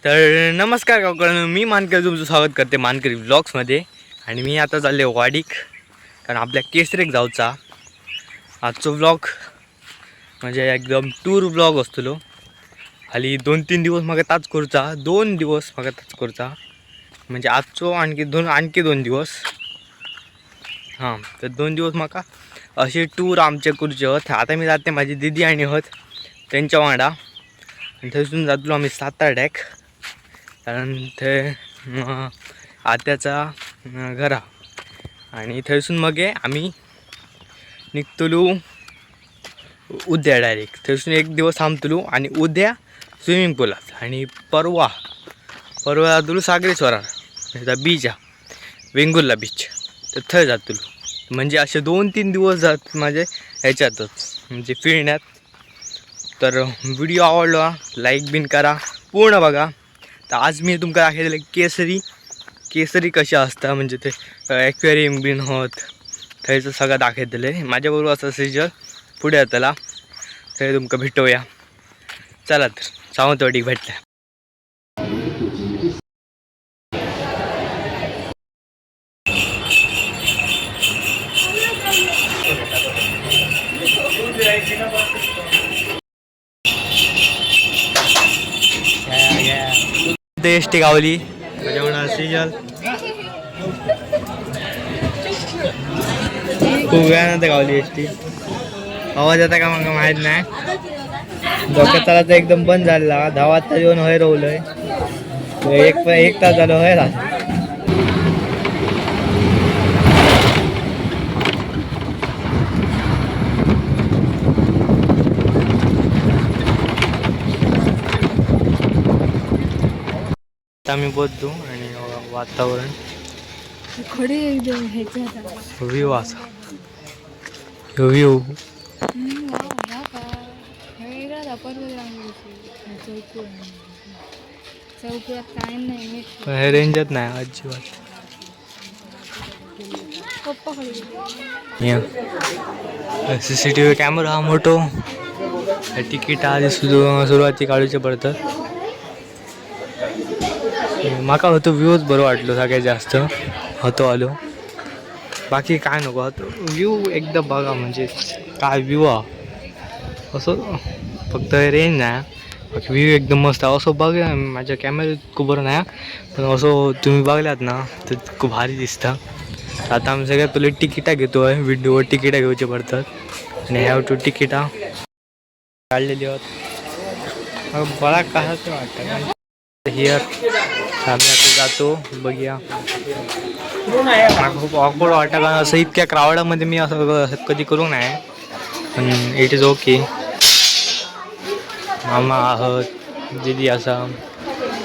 तर नमस्कार गावकऱ्यांनो, मी मानकरी तुमचं स्वागत करते मानकरी व्लॉग्समध्ये. आणि मी आता चालले वाडीक, कारण आपल्या केसरेक जाऊचा. आजचो व्लॉग म्हणजे एकदम टूर व्लॉग असतो. खाली 2-3 दिवस मग ताच करचा, 2 दिवस मग ताच करचा, म्हणजे आजचो आणखी दोन दिवस. हां, तर 2 दिवस मका असे टूर आमचे करूचे होत. आता मी जाते माझी दिदी आणि होत त्यांच्या वांगडा, आणि थंयसून जातलो आम्ही साताड्याक, कारण थंय आत्याचा घरा. आणि थंयसून मग आम्ही निघतलो उद्या डायरेक्ट. थंयसून एक दिवस थांबतलो आणि उद्या स्विमिंग पूलात, आणि परवा जातलो सागरेश्वरार, म्हणजे बीच वेंगुर्ला बीच. तर थंय जातलो. म्हणजे असे 2-3 दिवस जात माझे ह्याच्यातच, म्हणजे फिरण्यात. तर व्हिडिओ आवडला लाईक बिन करा, पूर्ण बघा. तर आज मी तुमका दाखवलेलं केसरी कशा असता, म्हणजे ते ॲक्वेरियम बिन होत थंयचं सगळं दाखवतले. माझ्याबरोबर असं सिजल पुढे येतला, थंय तुमका भेटूया. चला तर सावंतवाडीक भेटल्या. एस टी गावली माझ्या सिजल खूप वेळानंतर गावली एस टी. आवाज येता का मग माहीत नाही. डोक्यात चालायचं एकदम बंद झाला. 10 वाजता येऊन हय रवलंय, एक तास झालं हय राहत. आम्ही बोलतो आणि वातावरण खडे एकदम ह्याच्यात व्ह्यू असा व्ह्यू चौकात काय नाही, हे रेंजत नाही अजिबात. CCTV कॅमेरा मोठो, तिकीट आधी सुरुवाती काढूचे पडतात. माका होतो व्ह्यूच बरं वाटलो, सगळ्यात जास्त होतो आलो. बाकी काय नको, होतो व्ह्यू एकदम बघा, म्हणजे काय व्ह्यू हा असं. फक्त रेंज नाही, बाकी व्ह्यू एकदम मस्त असं बघा. माझ्या कॅमेऱ्यात खूप बरं नाही, पण असं तुम्ही बघल्यात ना तर खूप भारी दिसतं. आता आम्ही सगळ्यात पहिले तिकिटा घेतो आहे. विंडोवर तिकिटा घ्यायचे पडतात, आणि हॅव टू तिकिटा काढलेली आहोत. बघा कसं वाटतं हिअर. आम्ही आता जातो, बघूया. खूप ऑकवर्ड वाटतं, कारण असं इतक्या क्राऊडामध्ये मी असं कधी करू नाही, पण इट इज ओके. मामा आहोत, दिदी असा,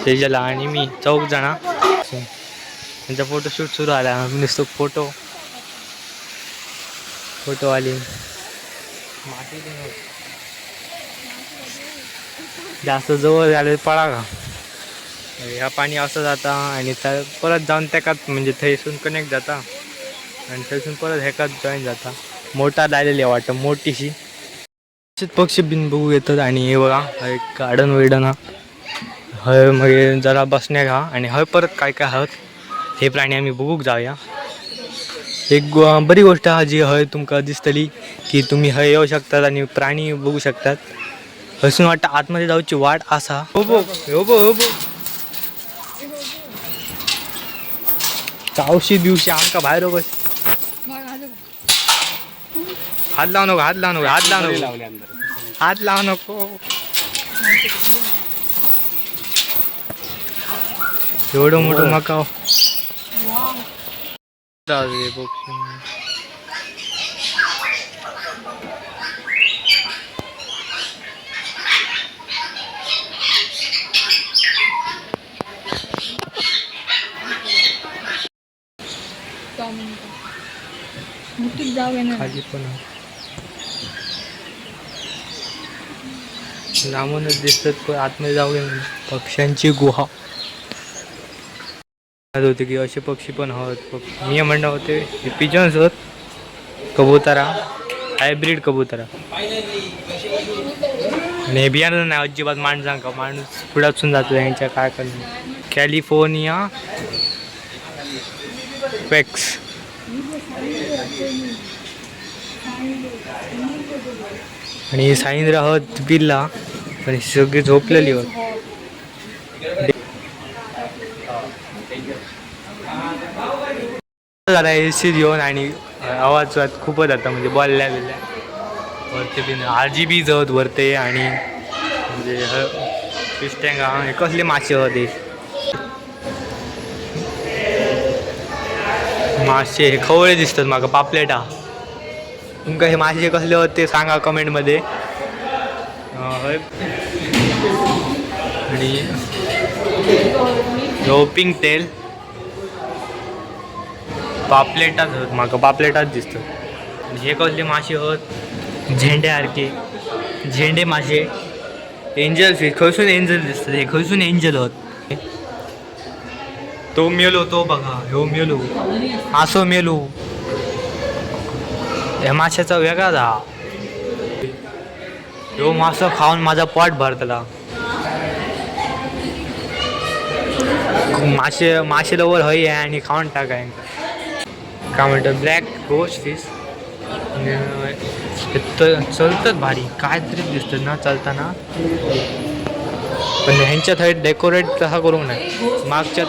तेजला आणि मी 4 जण. त्यांचा फोटोशूट सुरू आला. नुसतं फोटो आली. जास्त जवळ झाले पळा का. ह्या पाणी असं जाता, आणि परत जाऊन त्याकात, म्हणजे थंयसून कनेक्ट जाता, आणि थंयसून परत ह्याकात जॉईन जाता. मोठा लायलेली वाटतं, मोठीशी. पक्षी बिन बघू येतात. आणि हे बघा, एक गार्डन हा हय, मग जरा बसण्या घा, आणि हय परत काय काय आहोत हे प्राणी आम्ही बघूक जाऊया. एक बरी गोष्ट हा जी हय तुमका दिसतली, की तुम्ही हय येऊ शकतात आणि प्राणी बघू शकतात. हसून वाटतं आतमध्ये जाऊची वाट असा. चावशी दिवशी आमका बाहेर बस. हात लावू नको, हात लावू नको. एवढं मोठं मका खाली पण लांबूनच दिसतात, पण आतमध्ये जाऊ पक्ष्यांची गुहा होते, की असे पक्षी पण आहोत. मी म्हणणं होते पिजन्स होत, कबुतरा, हायब्रिड कबुतरा. आणि हे बियाणं नाही अजिबात माणसां का माणूस पुढाचून जातो यांच्या काय करणं. California PECS. आणि साईंद्र आहोत बिल्ला पण ही सगळी झोपलेली होत. जरा एसी घेऊन आणि आवाज खूपच आता म्हणजे बोलल्या बिलल्या वरते बिन RGB जवळ वरते आणि म्हणजे पिस्टँगा हे कसले मासे होते मासे हे खवळे दिसतात माका पापलेटा. तुमका हे मासे कसले होते सांगा कमेंटमध्ये. आणि पिंक तेल पापलेटाच होत माका पापलेटाच दिसतात. आणि हे कसले मासे होत झेंड्यासारखे झेंडे मासे. एंजल फिश खयसून एंजल दिसतात हे खयसून एंजल होत. तो मेलो तो बघा ह्यो मेलो असो मेलो. ह्या माशाचा वेगळाच हा. ह्यो मासो खाऊन माझा पोट भरतला. मासे लवर हय आहे आणि खाऊन टाकाय काय म्हणतात ब्लॅक रोज फिश. चलतात भारी काय तरी दिसतात ना चालताना पण ह्यांच्या थंड डेकोरेट तसा करूक नाही. मागच्या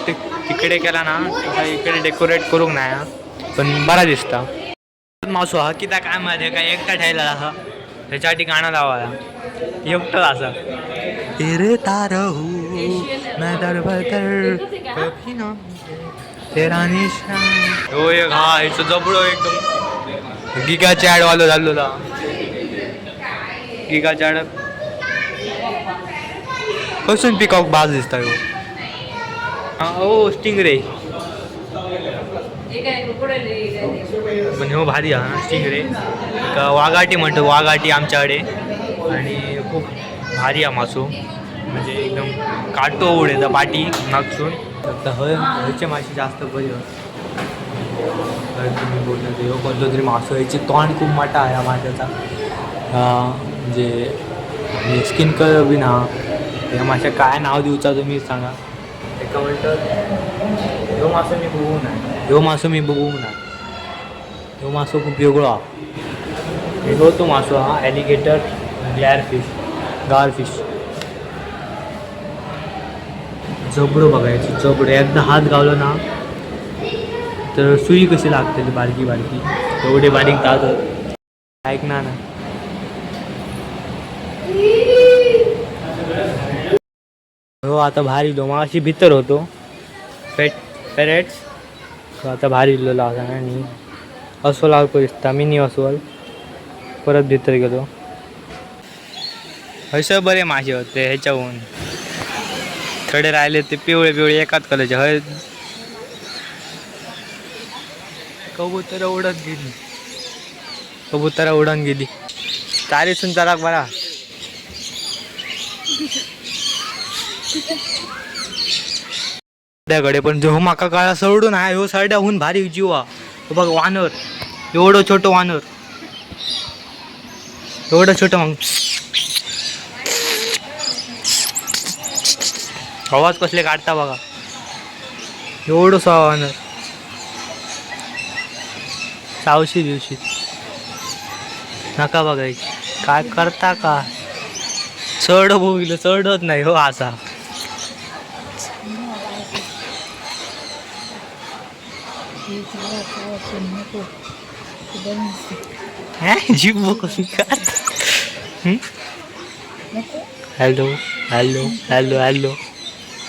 तिकडे केला ना तसा इकडे डेकोरेट करूक नाही पण बरा दिसता. मासो हा किती काय माहिती काय एकटा ठेवला असा त्याच्यासाठी गाणं लावायला एकटंच असा. तेरे तारहू मैं दरबदर कभी ना तेरा निशान. हो एक हा ह्याचं जबडो एकदम गिगाचे ॲडवालो झालेला. गिगाचे ॲड कसून पिकॉक बाज दिसता हो. हा ओ स्टिंगरे पण हो भारी हा स्टिंगरे. वाघाटी म्हणतो वाघाटी आमच्याकडे आणि खूप भारी हा मासो म्हणजे एकदम काटो उडेचा पाठी मागसून. ह्याचे मासे जास्त बरी तुम्ही बोलतो ह्यो कोणतो तरी मासो ह्याची तोंड खूप मोठा आहे माशाचा. म्हणजे स्किन कलर बी ना ह्या माशा काय नाव दिवचा तुम्ही सांगा. एका म्हणतात ह्यो मासो मी बघू नाही ह्यो मासो मी बघू नाही. ह्यो मासो खूप वेगळा वेगळो तो मासो हा ॲलिगेटर गार फिश. जबडो बघायची जबडो एकदा हात गावलो ना तर सुई कशी लागते बारकी बारकी एवढे बारीक दात ऐकणार ना. हो आता भारी लो मग अशी भीतर होतो पेरेट्स आता भारी इल्लो होता आणि अस्वल लागतो दिसता मिनी अस्वल परत भीतर गेलो. हय बरे मासे होते ह्याच्याहून थोडे राहिले ते पिवळे पिवळे एकाच कलरचे हय. कबुतर उडून गेली तारीसून चला बरा. त्याकडे पण जो माका काळा सोडून आहे हो सरड्याहून भारी जीवा. बघ वानर एवढं छोटं वानर एवढं छोटं मग आवाज कसले काढता बघा एवढं वानर. सावशी दिवशी नका बघायची काय करता का चढ बघितलं चढत नाही हो असा. जीभ कशी hello hello hello hello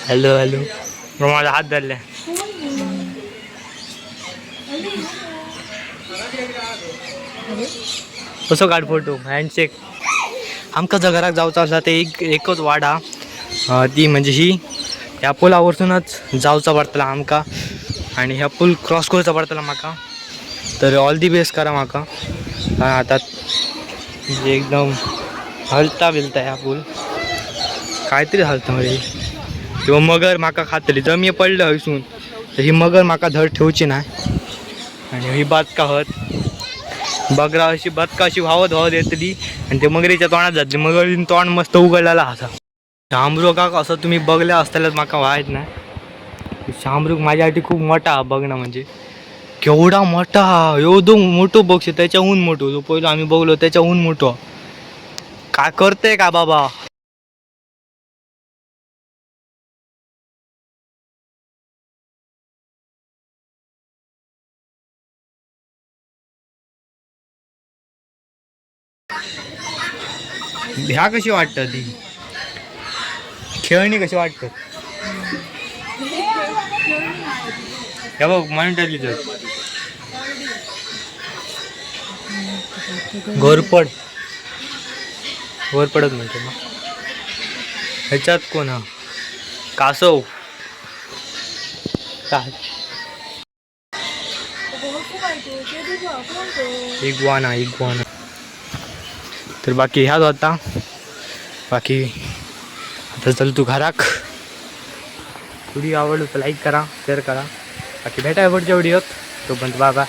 hello hello माझा हात धरला. कसं काढ फोटो हँडशेक. आमकां जर घराक जावचं असला ते एकच वाडा ती म्हणजे ही ह्या पुलावरसूनच जावचा पडतला आमकां आणि ह्या पूल क्रॉस करूचा पडतला म्हाका. तर ऑल दी बेस्ट करा म्हाका. आता म्हणजे एकदम हलता बिलता ह्या पूल काहीतरी हलतं म्हणजे किंवा मगर म्हाका खातली जर मी पडलं हयसून तर ही मगर म्हाका धड ठेवची नाही. आणि ही बदका हत बगरा अशी बदका अशी व्हावत येतली आणि ते मगरीच्या तोंडात जातले मगरीन तोंड मस्त उघडलेला असा. शामरुखाक असं तुम्ही बघल्या असतानाच माका वायत नाही. शामरुख माझ्यासाठी खूप मोठा हा बघणं म्हणजे केवढा मोठा हा एवढो मोठो बघ त्याच्याहून मोठो जो पहिला आम्ही बघलो त्याच्याहून मोठो. काय करते का बाबा. ह्या कशी वाटतं ती खेळणी कशी वाटतं. हे बघ म्हणून टाकली तर घोरपड घोरपडच म्हणतो मग. ह्याच्यात कोण हा कासव काय इग्वाना इग्वाना. तर बाकी ह्याच होता. बाकी आता चल तू घराक. व्हिडिओ आवडलो तर लाईक करा शेअर करा. बाकी भेटाय पुढच्या व्हिडिओत. तोपर्यंत बाबा.